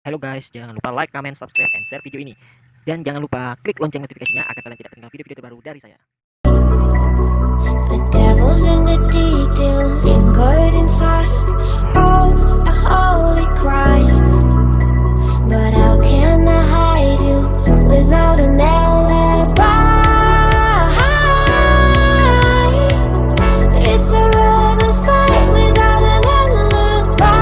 Halo guys, jangan lupa like, comment, subscribe, and share video ini. Dan jangan lupa klik lonceng notifikasinya agar kalian tidak ketinggalan video-video terbaru dari saya. The devil's in the detail, lingered inside. Oh, a holy crime. But how can I hide you without an alibi? It's a rebel's fight without an alibi.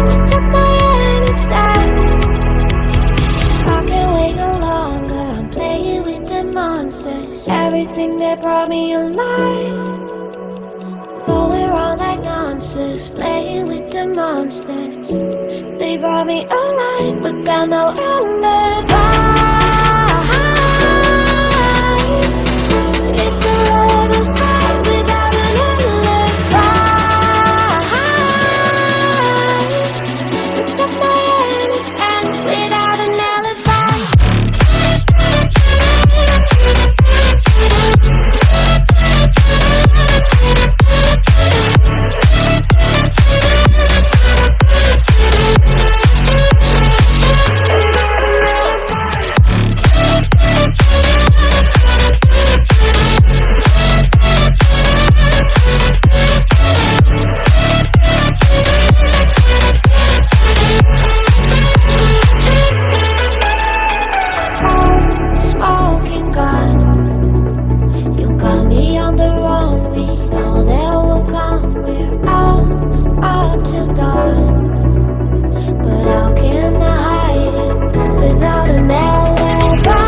You took my innocence. I can't wait no longer. I'm playing with the monsters. Everything that brought me alive. Going around like nonsense, playing with the monsters. They brought me alive, but got no alibi. It's a rebel's fight without an alibi. You took my innocence without an alibi. Smoking gun, you got me on the run. We know that will come. We're out up till dawn. But how can I hide you without an alibi?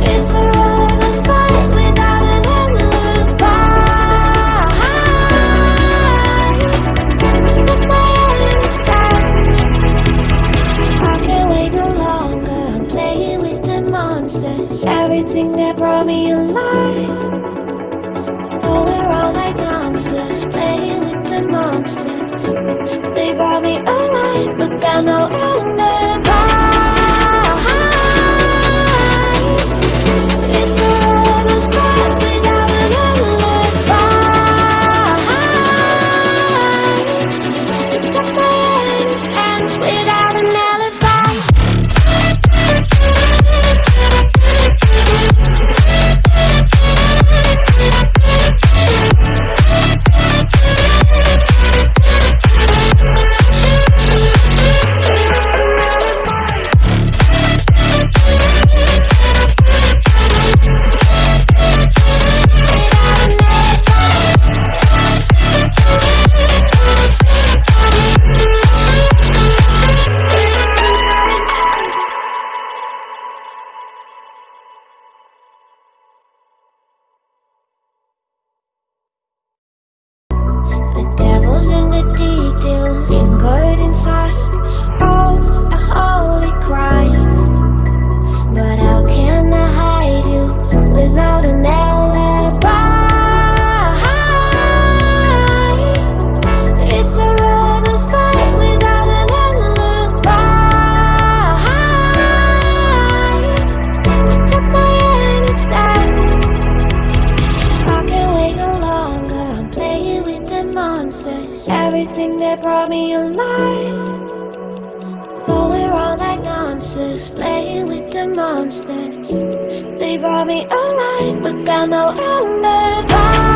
It's a rebel's fight without an alibi. You took my innocence. I can't wait no longer. I'm playing with the monsters. Everything that brought me alive. Going around like nonsense, playing with the monsters. They brought me alive, but got no alibi. It's a rebel's fight without an alibi. You took my innocence without an alibi. The devil's in the detail, lingered inside. Oh, a holy crime. But how can I hide you without an alibi? It's a rebel's fight without an alibi. You took my innocence. I can't wait no longer. I'm playing with the monsters. Everything that brought me alive. Going around like nonsense, playing with the monsters. They brought me alive, but got no alibi.